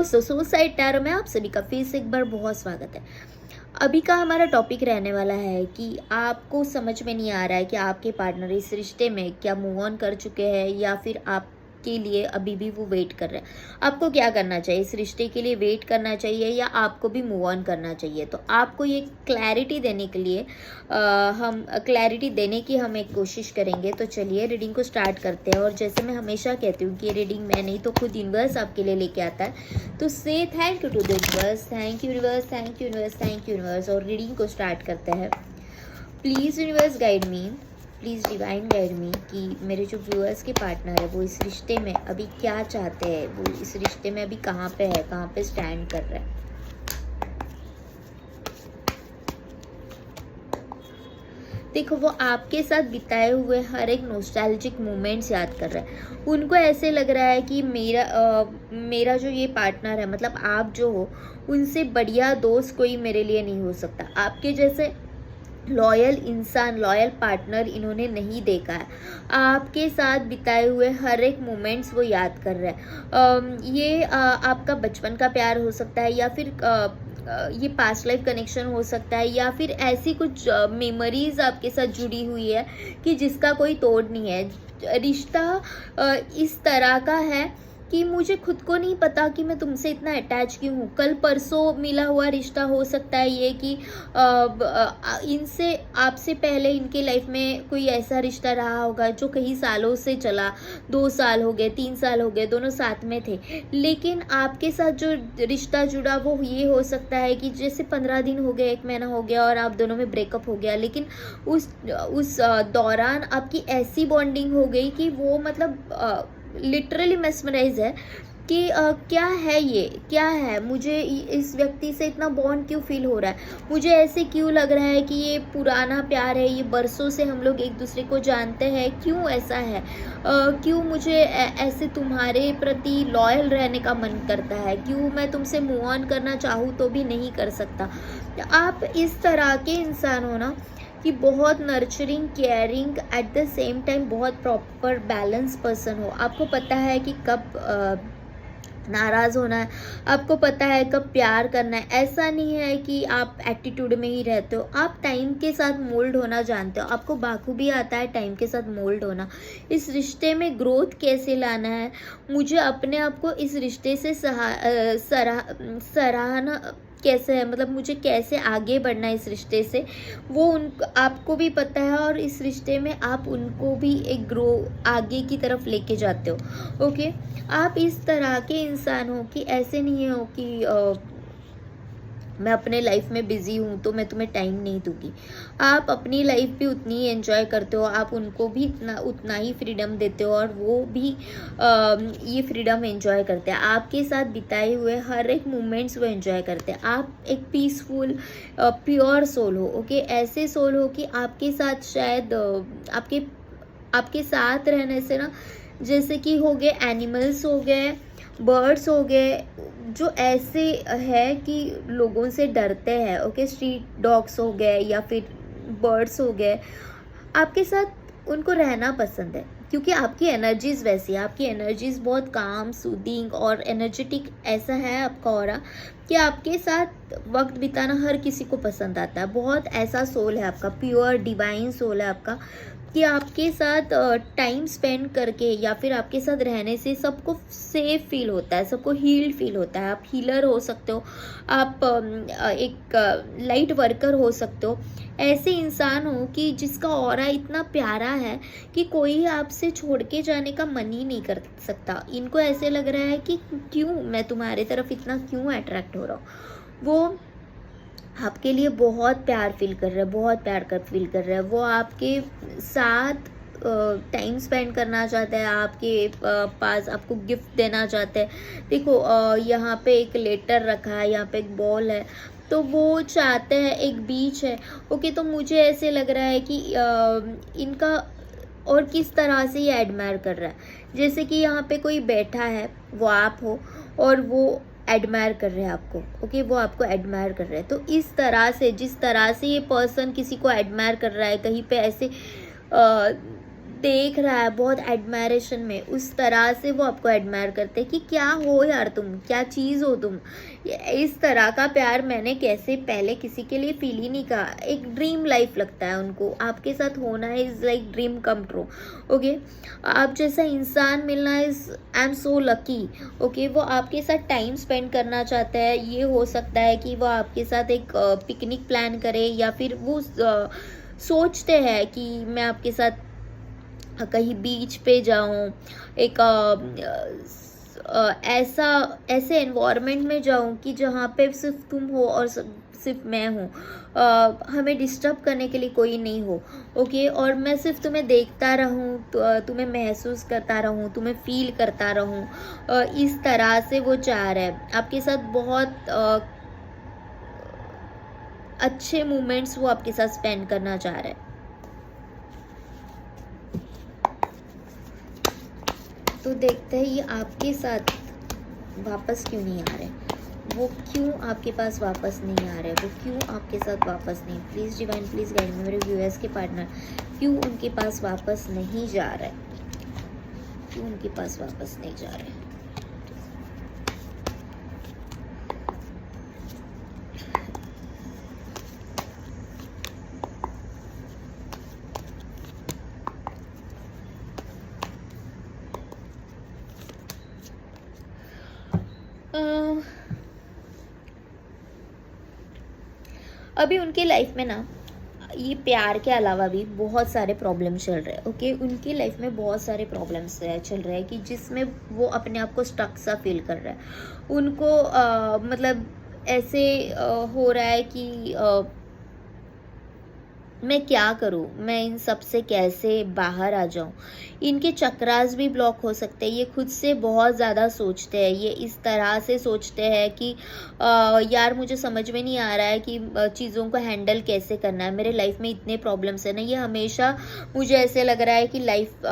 दोस्तों, suicide tarot में आप सभी का फिर से एक बार बहुत स्वागत है। अभी का हमारा टॉपिक रहने वाला है कि आपको समझ में नहीं आ रहा है कि आपके पार्टनर इस रिश्ते में क्या मूव ऑन कर चुके हैं या फिर आपके लिए अभी भी वो वेट कर रहे हैं। आपको क्या करना चाहिए? इस रिश्ते के लिए वेट करना चाहिए या आपको भी मूव ऑन करना चाहिए? तो आपको ये क्लैरिटी देने के लिए हम क्लैरिटी देने की हम एक कोशिश करेंगे। तो चलिए रीडिंग को स्टार्ट करते हैं। और जैसे मैं हमेशा कहती हूँ कि ये रीडिंग मैं नहीं तो खुद यूनिवर्स आपके लिए लेके आता है। तो say thank you to the universe, thank you universe, thank you universe, thank you universe. और रीडिंग को स्टार्ट करते हैं। Please universe guide me, please divine guide me कि मेरे जो व्यूअर्स के पार्टनर है वो इस रिश्ते में अभी क्या चाहते हैं, वो इस रिश्ते में अभी कहाँ पे है, कहाँ पे स्टैंड कर रहे हैं। देखो, वो आपके साथ बिताए हुए हर एक नॉस्टैल्जिक मोमेंट्स याद कर रहे हैं। उनको ऐसे लग रहा है कि मेरा जो ये पार्टनर है, मतलब आप जो हो, उनसे बढ़िया दोस्त कोई मेरे लिए नहीं हो सकता। आपके जैसे लॉयल इंसान, लॉयल पार्टनर इन्होंने नहीं देखा है। आपके साथ बिताए हुए हर एक मोमेंट्स वो याद कर रहे हैं। ये आपका बचपन का प्यार हो सकता है या फिर ये पास्ट लाइफ कनेक्शन हो सकता है या फिर ऐसी कुछ मेमोरीज आपके साथ जुड़ी हुई है कि जिसका कोई तोड़ नहीं है। रिश्ता इस तरह का है कि मुझे खुद को नहीं पता कि मैं तुमसे इतना अटैच क्यों हूँ। कल परसों मिला हुआ रिश्ता हो सकता है ये कि इनसे आपसे पहले इनके लाइफ में कोई ऐसा रिश्ता रहा होगा जो कई सालों से चला। 2 साल हो गए, 3 साल हो गए, दोनों साथ में थे। लेकिन आपके साथ जो रिश्ता जुड़ा वो ये हो सकता है कि जैसे 15 दिन हो गए, 1 महीना हो गया और आप दोनों में ब्रेकअप हो गया। लेकिन उस दौरान आपकी ऐसी बॉन्डिंग हो गई कि वो मतलब लिटरली मेस्मराइज है कि क्या है ये, क्या है, मुझे इस व्यक्ति से इतना बॉन्ड क्यों फील हो रहा है, मुझे ऐसे क्यों लग रहा है कि ये पुराना प्यार है, ये बरसों से हम लोग एक दूसरे को जानते हैं, क्यों ऐसा है, क्यों मुझे ऐसे तुम्हारे प्रति लॉयल रहने का मन करता है, क्यों मैं तुमसे मूव ऑन करना चाहूँ तो भी नहीं कर सकता। आप इस तरह के इंसान हो ना कि बहुत nurturing, caring, at the same time बहुत प्रॉपर बैलेंस पर्सन हो। आपको पता है कि कब नाराज़ होना है, आपको पता है कब प्यार करना है। ऐसा नहीं है कि आप एटीट्यूड में ही रहते हो, आप टाइम के साथ मोल्ड होना जानते हो। आपको बाखूबी आता है टाइम के साथ मोल्ड होना। इस रिश्ते में ग्रोथ कैसे लाना है, मुझे अपने आप को इस रिश्ते से सराहना कैसे है, मतलब मुझे कैसे आगे बढ़ना है इस रिश्ते से, वो आपको भी पता है। और इस रिश्ते में आप उनको भी एक ग्रो आगे की तरफ लेके जाते हो। ओके, आप इस तरह के इंसान हो कि ऐसे नहीं हो कि मैं अपने लाइफ में बिजी हूँ तो मैं तुम्हें टाइम नहीं दूंगी। आप अपनी लाइफ भी उतनी ही एंजॉय करते हो, आप उनको भी उतना ही फ्रीडम देते हो और वो भी ये फ्रीडम एंजॉय करते हैं। आपके साथ बिताए हुए हर एक मोमेंट्स वो एंजॉय करते हैं। आप एक पीसफुल प्योर सोल हो। ओके, ऐसे सोल हो कि आपके साथ शायद आपके साथ रहने से ना, जैसे कि हो गए एनिमल्स, हो गए बर्ड्स, हो गए जो ऐसे है कि लोगों से डरते हैं। ओके, स्ट्रीट डॉग्स हो गए या फिर बर्ड्स हो गए, आपके साथ उनको रहना पसंद है क्योंकि आपकी एनर्जीज वैसी है। आपकी एनर्जीज बहुत काम, सूदिंग और एनर्जेटिक ऐसा है आपका ऑरा कि आपके साथ वक्त बिताना हर किसी को पसंद आता है। बहुत ऐसा सोल है आपका, प्योर डिवाइन सोल है आपका कि आपके साथ टाइम स्पेंड करके या फिर आपके साथ रहने से सबको सेफ फील होता है, सबको हील्ड फील होता है। आप हीलर हो सकते हो, आप एक लाइट वर्कर हो सकते हो। ऐसे इंसान हो कि जिसका ऑरा इतना प्यारा है कि कोई आपसे छोड़ के जाने का मन ही नहीं कर सकता। इनको ऐसे लग रहा है कि क्यों मैं तुम्हारे तरफ इतना क्यों अट्रैक्ट हो रहा हूँ। वो आपके लिए बहुत प्यार फील कर रहे हैं, बहुत प्यार कर फील कर रहे हैं। वो आपके साथ टाइम स्पेंड करना चाहते हैं, आपके पास आपको गिफ्ट देना चाहते हैं। देखो, यहाँ पे एक लेटर रखा है, यहाँ पे एक बॉल है, तो वो चाहते हैं, एक बीच है। ओके, तो मुझे ऐसे लग रहा है कि इनका और किस तरह से ये एडमायर कर रहा है। जैसे कि यहाँ पे कोई बैठा है, वो आप हो और वो एडमायर कर रहे हैं आपको। ओके, वो आपको एडमायर कर रहे हैं। तो इस तरह से, जिस तरह से ये पर्सन किसी को एडमायर कर रहा है, कहीं पे ऐसे देख रहा है बहुत एडमायरेशन में, उस तरह से वो आपको एडमायर करते हैं कि क्या हो यार तुम, क्या चीज़ हो तुम। इस तरह का प्यार मैंने कैसे पहले किसी के लिए फील ही नहीं कहा। एक ड्रीम लाइफ लगता है उनको, आपके साथ होना है is like dream come true. Okay, आप जैसा इंसान मिलना is I am so lucky. Okay, वो आपके साथ टाइम स्पेंड करना चाहता है। ये हो सकता है कि वो आपके साथ एक पिकनिक प्लान करे, या फिर वो सोचते हैं कि मैं आपके साथ कहीं बीच पे जाऊं, एक ऐसे एनवायरनमेंट में जाऊं कि जहाँ पे सिर्फ तुम हो और सिर्फ मैं हूँ, हमें डिस्टर्ब करने के लिए कोई नहीं हो। ओके, और मैं सिर्फ तुम्हें देखता रहूँ, तुम्हें महसूस करता रहूँ, तुम्हें फील करता रहूँ। इस तरह से वो चाह रहा है आपके साथ। बहुत अच्छे मोमेंट्स वो आपके साथ स्पेंड करना चाह रहा है। तो देखते हैं ये आपके साथ वापस क्यों नहीं आ रहे, वो क्यों आपके पास वापस नहीं आ रहे, वो क्यों आपके साथ वापस नहीं। Please divine, please guide me, मेरे व्यूअर्स के पार्टनर क्यों उनके पास वापस नहीं जा रहे, क्यों उनके पास वापस नहीं जा रहे। अभी उनकी लाइफ में ना ये प्यार के अलावा भी बहुत सारे प्रॉब्लम चल रहे हैं। ओके, उनकी लाइफ में बहुत सारे प्रॉब्लम्स चल रहे हैं कि जिसमें वो अपने आप को स्टक सा फील कर रहा है। उनको मतलब ऐसे हो रहा है कि मैं क्या करूं, मैं इन सब से कैसे बाहर आ जाऊं। इनके चक्रास भी ब्लॉक हो सकते हैं। ये खुद से बहुत ज़्यादा सोचते हैं। ये इस तरह से सोचते हैं कि यार मुझे समझ में नहीं आ रहा है कि चीज़ों को हैंडल कैसे करना है। मेरे लाइफ में इतने प्रॉब्लम्स हैं ना, ये हमेशा मुझे ऐसे लग रहा है कि लाइफ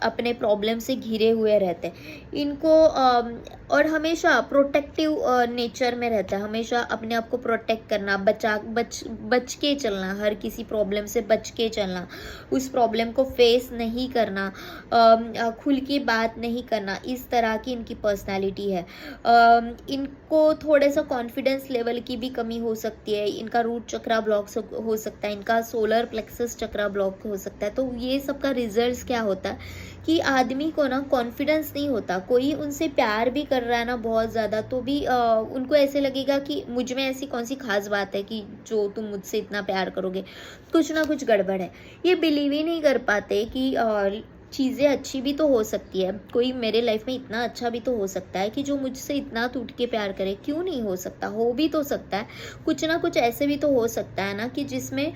अपने प्रॉब्लम से घिरे हुए रहते हैं। इनको और हमेशा प्रोटेक्टिव नेचर में रहता है। हमेशा अपने आप को प्रोटेक्ट करना, बच के चलना, हर किसी प्रॉब्लम से बच के चलना, उस प्रॉब्लम को फेस नहीं करना, खुल की बात नहीं करना। इस तरह की इनकी पर्सनालिटी है। इनको थोड़े सा कॉन्फिडेंस लेवल की भी कमी हो सकती है। इनका रूट चक्रा ब्लॉक हो सकता है, इनका सोलर प्लेक्सस चक्रा ब्लॉक हो सकता है। तो ये सब का रिजल्ट क्या होता है कि आदमी को ना कॉन्फिडेंस नहीं होता। कोई उनसे प्यार भी कर रहा है ना बहुत ज़्यादा, तो भी उनको ऐसे लगेगा कि मुझ में ऐसी कौन सी खास बात है कि जो तुम मुझसे इतना प्यार करोगे, कुछ ना कुछ गड़बड़ है। ये बिलीव ही नहीं कर पाते कि चीज़ें अच्छी भी तो हो सकती है। कोई मेरे लाइफ में इतना अच्छा भी तो हो सकता है कि जो मुझसे इतना टूट के प्यार करे। क्यों नहीं हो सकता, हो भी तो सकता है। कुछ ना कुछ ऐसे भी तो हो सकता है ना कि जिसमें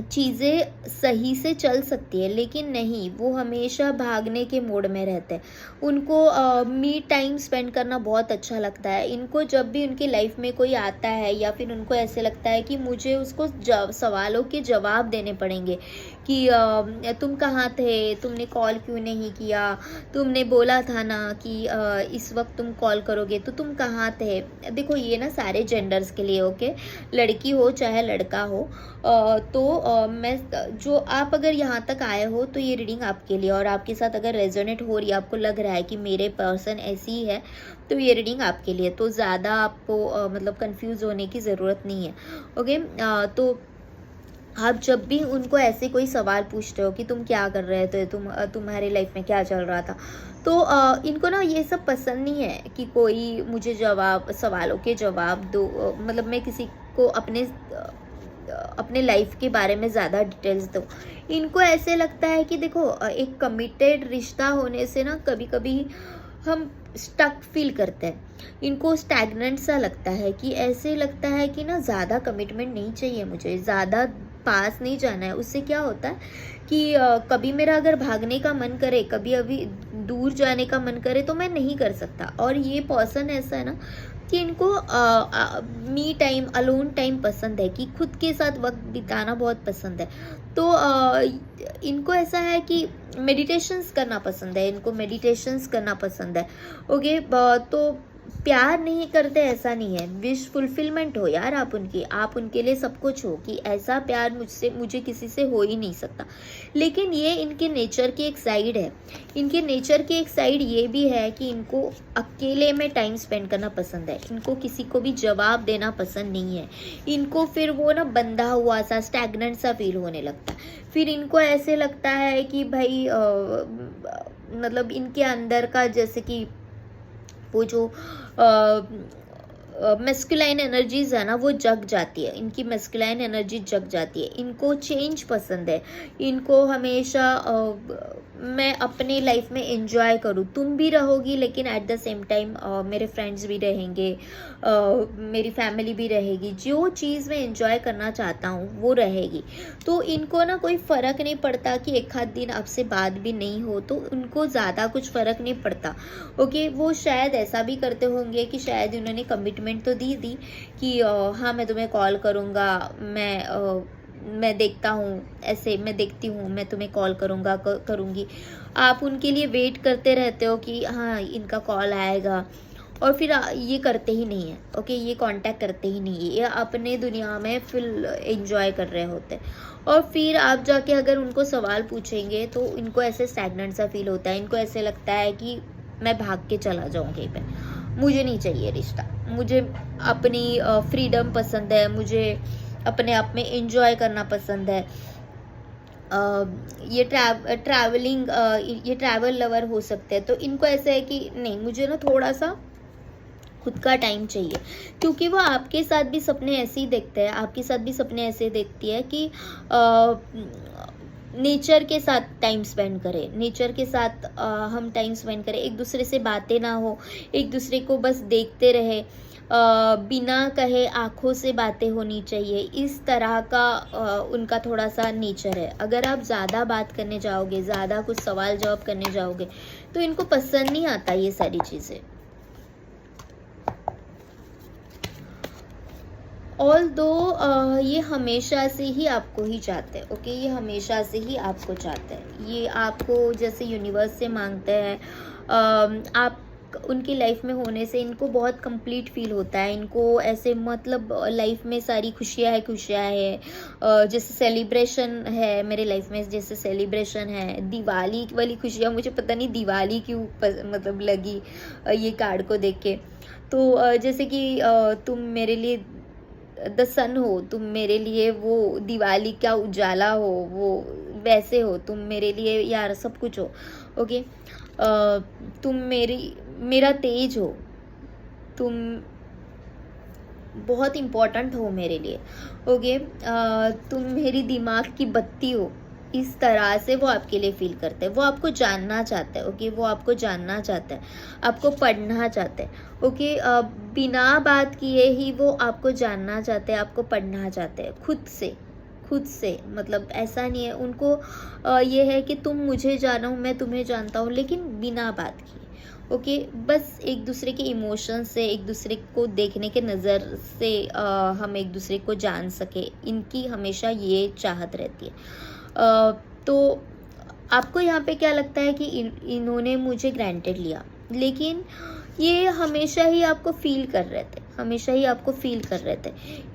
चीज़ें सही से चल सकती है। लेकिन नहीं, वो हमेशा भागने के मोड में रहते हैं। उनको मी टाइम स्पेंड करना बहुत अच्छा लगता है। इनको जब भी उनकी लाइफ में कोई आता है या फिर उनको ऐसे लगता है कि मुझे उसको सवालों के जवाब देने पड़ेंगे कि तुम कहाँ थे, तुमने कॉल क्यों नहीं किया, तुमने बोला था ना कि इस वक्त तुम कॉल करोगे, तो तुम कहाँ थे। देखो ये ना सारे जेंडर्स के लिए, ओके, लड़की हो चाहे लड़का हो। मैं जो आप अगर यहाँ तक आए हो तो ये रीडिंग आपके लिए, और आपके साथ अगर रेजोनेट हो रही है, आपको लग रहा है कि मेरे पर्सन ऐसी ही है, तो ये रीडिंग आपके लिए। तो ज़्यादा आपको मतलब कंफ्यूज होने की ज़रूरत नहीं है। ओके, तो आप जब भी उनको ऐसे कोई सवाल पूछते हो कि तुम क्या कर रहे थे, तुम्हारी लाइफ में क्या चल रहा था, तो इनको ना ये सब पसंद नहीं है कि कोई मुझे सवालों के जवाब दो। मतलब मैं किसी को अपने लाइफ के बारे में ज़्यादा डिटेल्स दो। इनको ऐसे लगता है कि देखो एक कमिटेड रिश्ता होने से ना कभी कभी हम स्टक फील करते हैं। इनको स्टैग्नेंट सा लगता है कि ऐसे लगता है कि ना ज़्यादा कमिटमेंट नहीं चाहिए, मुझे ज़्यादा पास नहीं जाना है। उससे क्या होता है कि कभी मेरा अगर भागने का मन करे, कभी अभी दूर जाने का मन करे, तो मैं नहीं कर सकता। और ये पर्सन ऐसा है ना कि इनको मी टाइम, अलोन टाइम पसंद है, कि खुद के साथ वक्त बिताना बहुत पसंद है। तो इनको ऐसा है कि मेडिटेशंस करना पसंद है, इनको मेडिटेशंस करना पसंद है। ओके, तो प्यार नहीं करते ऐसा नहीं है, विश फुलफिलमेंट हो यार आप उनकी, आप उनके लिए सब कुछ हो, कि ऐसा प्यार मुझे किसी से हो ही नहीं सकता। लेकिन ये इनके नेचर की एक साइड है, इनके नेचर की एक साइड ये भी है कि इनको अकेले में टाइम स्पेंड करना पसंद है, इनको किसी को भी जवाब देना पसंद नहीं है। इनको फिर वो ना बंधा हुआ सा स्टैग्नेंट सा फील होने लगता है। फिर इनको ऐसे लगता है कि भाई मतलब इनके अंदर का जैसे कि वो जो मेस्कुलाइन एनर्जीज है ना वो जग जाती है, इनकी मेस्कुलाइन एनर्जी जग जाती है। इनको चेंज पसंद है, इनको हमेशा मैं अपने लाइफ में एंजॉय करूँ, तुम भी रहोगी लेकिन एट द सेम टाइम मेरे फ्रेंड्स भी रहेंगे, मेरी फैमिली भी रहेगी, जो चीज़ मैं एंजॉय करना चाहता हूँ वो रहेगी। तो इनको ना कोई फ़र्क नहीं पड़ता कि एक आध दिन आपसे बात भी नहीं हो, तो उनको ज़्यादा कुछ फ़र्क नहीं पड़ता। ओके, वो शायद ऐसा भी करते होंगे कि शायद उन्होंने कमिटमेंट तो दी कि हाँ मैं तुम्हें कॉल करूँगा, मैं देखता हूँ, ऐसे मैं देखती हूँ, मैं तुम्हें कॉल करूँगा करूँगी। आप उनके लिए वेट करते रहते हो कि हाँ इनका कॉल आएगा, और फिर ये करते ही नहीं है। ओके, ये कांटेक्ट करते ही नहीं है, ये अपने दुनिया में फुल एंजॉय कर रहे होते हैं। और फिर आप जाके अगर उनको सवाल पूछेंगे तो इनको ऐसे स्टैग्नेंट सा फील होता है, इनको ऐसे लगता है कि मैं भाग के चला जाऊँ कहीं पे, मुझे नहीं चाहिए रिश्ता, मुझे अपनी फ्रीडम पसंद है, मुझे अपने आप में एंजॉय करना पसंद है। ये ट्रैवल लवर हो सकते हैं, तो इनको ऐसा है कि नहीं, मुझे ना थोड़ा सा खुद का टाइम चाहिए, क्योंकि वो आपके साथ भी सपने ऐसे ही देखते हैं, आपके साथ भी सपने ऐसे देखती है कि नेचर के साथ टाइम स्पेंड करें, नेचर के साथ हम टाइम स्पेंड करें, एक दूसरे से बातें ना हो, एक दूसरे को बस देखते रहे, बिना कहे आँखों से बातें होनी चाहिए, इस तरह का उनका थोड़ा सा नेचर है। अगर आप ज़्यादा बात करने जाओगे, ज़्यादा कुछ सवाल जवाब करने जाओगे, तो इनको पसंद नहीं आता ये सारी चीज़ें। ऑल्दो ये हमेशा से ही आपको ही चाहते हैं। ओके, ये हमेशा से ही आपको चाहते हैं, ये आपको जैसे यूनिवर्स से मांगते हैं। आप उनकी लाइफ में होने से इनको बहुत कंप्लीट फील होता है, इनको ऐसे मतलब लाइफ में सारी खुशियाँ है, जैसे सेलिब्रेशन है मेरे लाइफ में, जैसे सेलिब्रेशन है, दिवाली वाली खुशियाँ, मुझे पता नहीं दिवाली क्यों मतलब लगी ये कार्ड को देख के। तो जैसे कि तुम मेरे लिए द सन हो, तुम मेरे लिए वो दिवाली का उजाला हो, वो वैसे हो, तुम मेरे लिए यार सब कुछ हो। ओके, तुम मेरा तेज हो, तुम बहुत इम्पोर्टेंट हो मेरे लिए। ओके, तुम मेरी दिमाग की बत्ती हो, इस तरह से वो आपके लिए फील करते हैं, वो आपको जानना चाहते हैं। ओके, वो आपको जानना चाहते हैं, आपको पढ़ना चाहते हैं। ओके, बिना बात किए ही वो आपको जानना चाहते हैं, आपको पढ़ना चाहते हैं खुद से मतलब ऐसा नहीं है उनको, ये है कि तुम मुझे जानो, मैं तुम्हें जानता हूँ, लेकिन बिना बात किए। ओके, बस एक दूसरे के इमोशन से, एक दूसरे को देखने के नज़र से हम एक दूसरे को जान सके, इनकी हमेशा ये चाहत रहती है। तो आपको यहाँ पे क्या लगता है कि इन्होंने मुझे ग्रांटेड लिया, लेकिन ये हमेशा ही आपको फील कर रहे थे, हमेशा ही आपको फील कर रहे थे।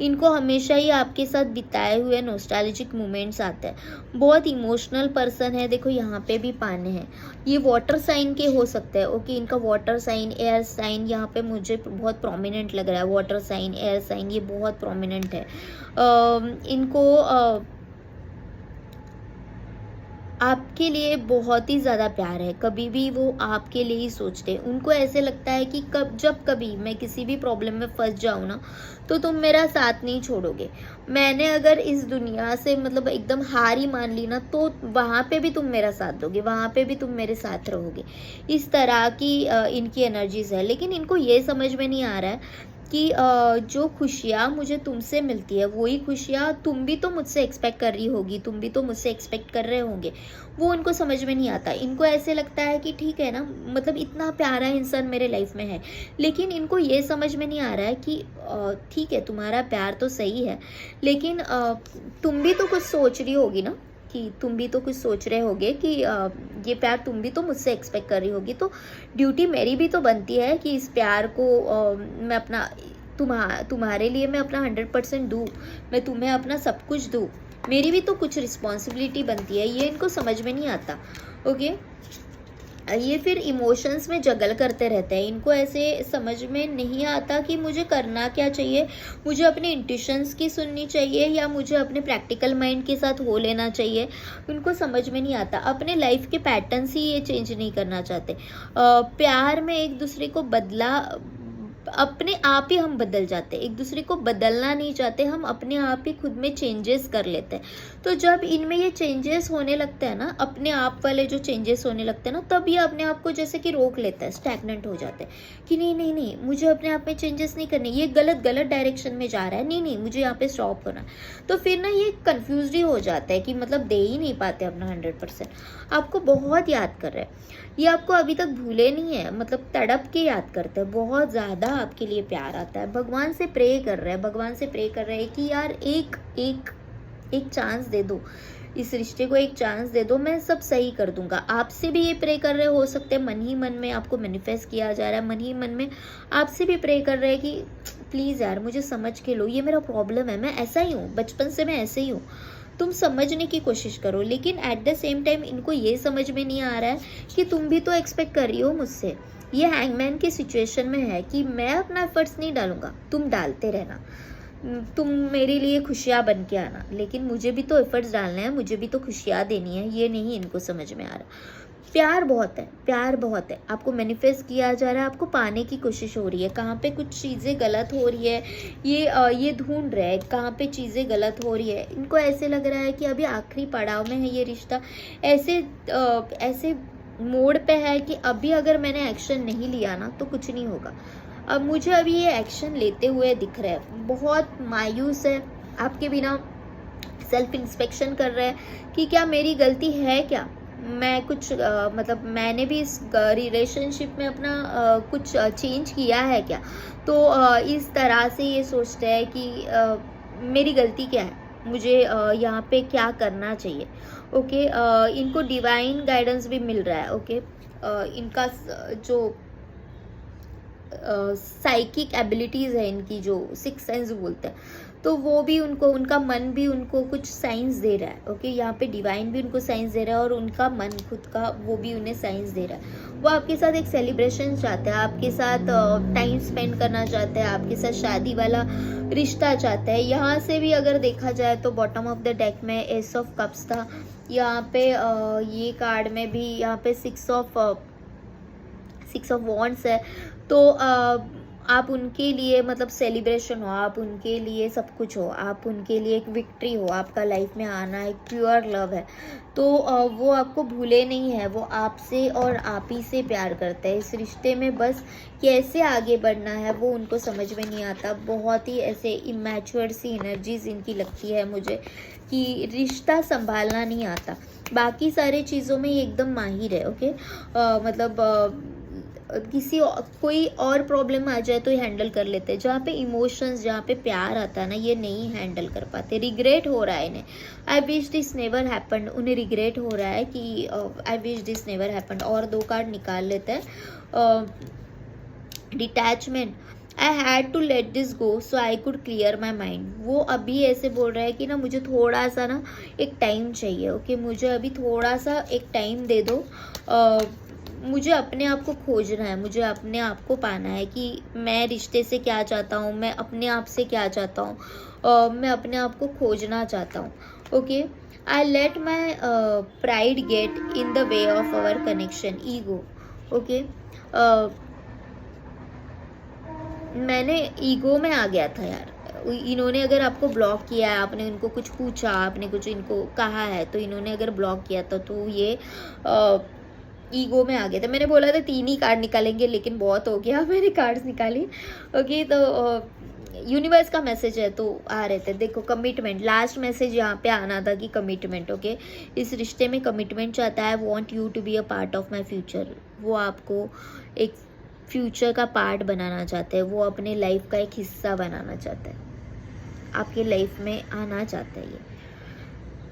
इनको हमेशा ही आपके साथ बिताए हुए नॉस्टैल्जिक मोमेंट्स आते हैं। बहुत इमोशनल पर्सन है, देखो यहाँ पे भी पाने हैं, ये वाटर साइन के हो सकते हैं। ओके, इनका वाटर साइन, एयर साइन यहाँ पे मुझे बहुत प्रोमिनेंट लग रहा है। वाटर साइन, एयर साइन, ये बहुत प्रोमिनेंट है। इनको आपके लिए बहुत ही ज़्यादा प्यार है, कभी भी वो आपके लिए ही सोचते हैं। उनको ऐसे लगता है कि जब कभी मैं किसी भी प्रॉब्लम में फंस जाऊँ ना, तो तुम मेरा साथ नहीं छोड़ोगे। मैंने अगर इस दुनिया से मतलब एकदम हार ही मान ली ना, तो वहाँ पे भी तुम मेरा साथ दोगे, वहाँ पे भी तुम मेरे साथ रहोगे। इस तरह की इनकी एनर्जीज है। लेकिन इनको ये समझ में नहीं आ रहा है कि जो खुशियाँ मुझे तुमसे मिलती है, वही खुशियाँ तुम भी तो मुझसे एक्सपेक्ट कर रही होगी, तुम भी तो मुझसे एक्सपेक्ट कर रहे होंगे। वो उनको समझ में नहीं आता। इनको ऐसे लगता है कि ठीक है ना, मतलब इतना प्यारा इंसान मेरे लाइफ में है, लेकिन इनको ये समझ में नहीं आ रहा है कि ठीक है तुम्हारा प्यार तो सही है, लेकिन तुम भी तो कुछ सोच रही होगी ना कि तुम भी तो कुछ सोच रहे होगे कि ये प्यार तुम भी तो मुझसे एक्सपेक्ट कर रही होगी, तो ड्यूटी मेरी भी तो बनती है कि इस प्यार को मैं अपना तुम्हारे लिए मैं अपना 100% दूँ, मैं तुम्हें अपना सब कुछ दूँ, मेरी भी तो कुछ रिस्पॉन्सिबिलिटी बनती है। ये इनको समझ में नहीं आता। ओके, ये फिर इमोशंस में जगल करते रहते हैं। इनको ऐसे समझ में नहीं आता कि मुझे करना क्या चाहिए, मुझे अपने इंट्यूशंस की सुननी चाहिए या मुझे अपने प्रैक्टिकल माइंड के साथ हो लेना चाहिए। उनको समझ में नहीं आता। अपने लाइफ के पैटर्न्स ही ये चेंज नहीं करना चाहते। प्यार में एक दूसरे को अपने आप ही हम बदल जाते हैं। एक दूसरे को बदलना नहीं चाहते, हम अपने आप ही खुद में चेंजेस कर लेते हैं। तो जब इनमें ये चेंजेस होने लगते हैं ना, अपने आप वाले जो चेंजेस होने लगते हैं ना, तब ये अपने आप को जैसे कि रोक लेता है, स्टैग्नेंट हो जाते हैं कि नहीं नहीं नहीं, मुझे अपने आप में चेंजेस नहीं करने, ये गलत डायरेक्शन में जा रहा है, नहीं नहीं मुझे यहाँ पे स्टॉप होना है। तो फिर ना ये कन्फ्यूज ही हो जाता है कि मतलब दे ही नहीं पाते अपना 100%। आपको बहुत याद कर रहे हैं, ये आपको अभी तक भूले नहीं है, मतलब तड़प के याद करते हैं, बहुत ज़्यादा आपके लिए प्यार आता है। भगवान से प्रे कर रहे हैं, भगवान से प्रे कर रहे हैं कि यार एक चांस दे दो, इस रिश्ते को एक चांस दे दो, मैं सब सही कर दूंगा। आपसे भी ये प्रे कर रहे हो सकते हैं, मन ही मन में आपको मैनिफेस्ट किया जा रहा है, मन ही मन में आपसे भी प्रे कर रहे हैं कि प्लीज़ यार मुझे समझ के लो, ये मेरा प्रॉब्लम है, मैं ऐसा ही हूँ, बचपन से मैं ऐसे ही हूँ, तुम समझने की कोशिश करो। लेकिन एट द सेम टाइम इनको ये समझ में नहीं आ रहा है कि तुम भी तो एक्सपेक्ट कर रही हो मुझसे। ये हैंगमैन की सिचुएशन में है कि मैं अपना एफर्ट्स नहीं डालूंगा, तुम डालते रहना, तुम मेरे लिए खुशियाँ बन के आना, लेकिन मुझे भी तो एफर्ट्स डालने हैं, मुझे भी तो खुशियाँ देनी है। ये नहीं इनको समझ में आ रहा। प्यार बहुत है, प्यार बहुत है, आपको मैनिफेस्ट किया जा रहा है, आपको पाने की कोशिश हो रही है। कहाँ पे कुछ चीज़ें गलत हो रही है, ये ढूंढ रहे हैं कहाँ पे चीज़ें गलत हो रही है। इनको ऐसे लग रहा है कि अभी आखिरी पड़ाव में है ये रिश्ता, ऐसे मोड़ पे है कि अभी अगर मैंने एक्शन नहीं लिया ना तो कुछ नहीं होगा। अब मुझे अभी ये एक्शन लेते हुए दिख रहा है, बहुत मायूस है, आपके बिना सेल्फ इंस्पेक्शन कर रहे हैं कि क्या मेरी गलती है, क्या मैं कुछ मतलब मैंने भी इस रिलेशनशिप में अपना कुछ चेंज किया है क्या। तो इस तरह से ये सोचते हैं कि मेरी गलती क्या है, मुझे यहाँ पे क्या करना चाहिए। ओके, इनको डिवाइन गाइडेंस भी मिल रहा है। ओके, इनका जो साइकिक एबिलिटीज़ है इनकी, जो सिक्स सेंस बोलते हैं, तो वो भी उनको, उनका मन भी उनको कुछ साइंस दे रहा है। ओके, यहाँ पे डिवाइन भी उनको साइंस दे रहा है और उनका मन खुद का वो भी उन्हें साइंस दे रहा है। वो आपके साथ एक सेलिब्रेशन चाहते हैं, आपके साथ टाइम स्पेंड करना चाहते हैं, आपके साथ शादी वाला रिश्ता चाहते हैं। यहाँ से भी अगर देखा जाए तो बॉटम ऑफ द डेक में एस ऑफ कप्स था, यहाँ पे ये कार्ड में भी यहाँ पे सिक्स ऑफ वॉन्ड्स है। तो आप उनके लिए मतलब सेलिब्रेशन हो, आप उनके लिए सब कुछ हो, आप उनके लिए एक विक्ट्री हो, आपका लाइफ में आना एक प्योर लव है। तो वो आपको भूले नहीं है, वो आपसे और आप ही से प्यार करते हैं। इस रिश्ते में बस कैसे आगे बढ़ना है वो उनको समझ में नहीं आता। बहुत ही ऐसे इमैच्योर सी एनर्जीज इनकी लगती है मुझे कि रिश्ता संभालना नहीं आता, बाकी सारे चीज़ों में ये एकदम माहिर है। ओके, मतलब कोई और प्रॉब्लम आ जाए तो ये हैंडल कर लेते हैं। जहाँ पे इमोशंस, जहाँ पे प्यार आता है ना, ये नहीं हैंडल कर पाते। रिग्रेट हो रहा है इन्हें, I wish this never happened. उन्हें रिग्रेट हो रहा है कि I wish this never happened. और 2 कार्ड निकाल लेते हैं। Detachment, I had to let this go so I could clear my mind. वो अभी ऐसे बोल रहा है कि ना मुझे थोड़ा सा ना एक टाइम चाहिए। ओके, मुझे अभी थोड़ा सा एक टाइम दे दो, मुझे अपने आप को खोजना है, मुझे अपने आप को पाना है कि मैं रिश्ते से क्या चाहता हूँ, मैं अपने आप से क्या चाहता हूँ, मैं अपने आप को खोजना चाहता हूँ। Okay, I let my pride get in the way of our connection, ego. Okay, मैंने ईगो में आ गया था यार। इन्होंने अगर आपको ब्लॉक किया है, आपने उनको कुछ पूछा, आपने कुछ इनको कहा है, तो इन्होंने अगर ब्लॉक किया था तो ये ईगो में आ गया था। मैंने बोला था 3 ही कार्ड निकालेंगे, लेकिन बहुत हो गया, मैंने कार्ड्स निकाली। ओके, तो यूनिवर्स का मैसेज है तो आ रहे थे। देखो, कमिटमेंट, लास्ट मैसेज यहाँ पे आना था कि कमिटमेंट। ओके, इस रिश्ते में कमिटमेंट चाहता है। Want you to be a part of my future. वो आपको एक फ्यूचर का पार्ट बनाना चाहते हैं, वो अपने लाइफ का एक हिस्सा बनाना चाहते हैं, आपके लाइफ में आना चाहते हैं ये।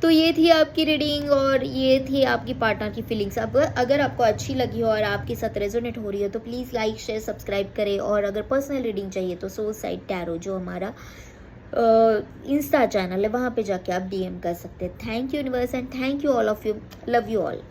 तो ये थी आपकी रीडिंग और ये थी आपकी पार्टनर की फीलिंग्स। अब अगर आपको अच्छी लगी हो और आपके साथ रेजोनेट हो रही है तो प्लीज़ लाइक शेयर सब्सक्राइब करें। और अगर पर्सनल रीडिंग चाहिए तो सोल साइड टैरो जो हमारा इंस्टा चैनल है वहाँ पे जाके आप DM कर सकते हैं। Thank you universe and thank you all of you, love you all.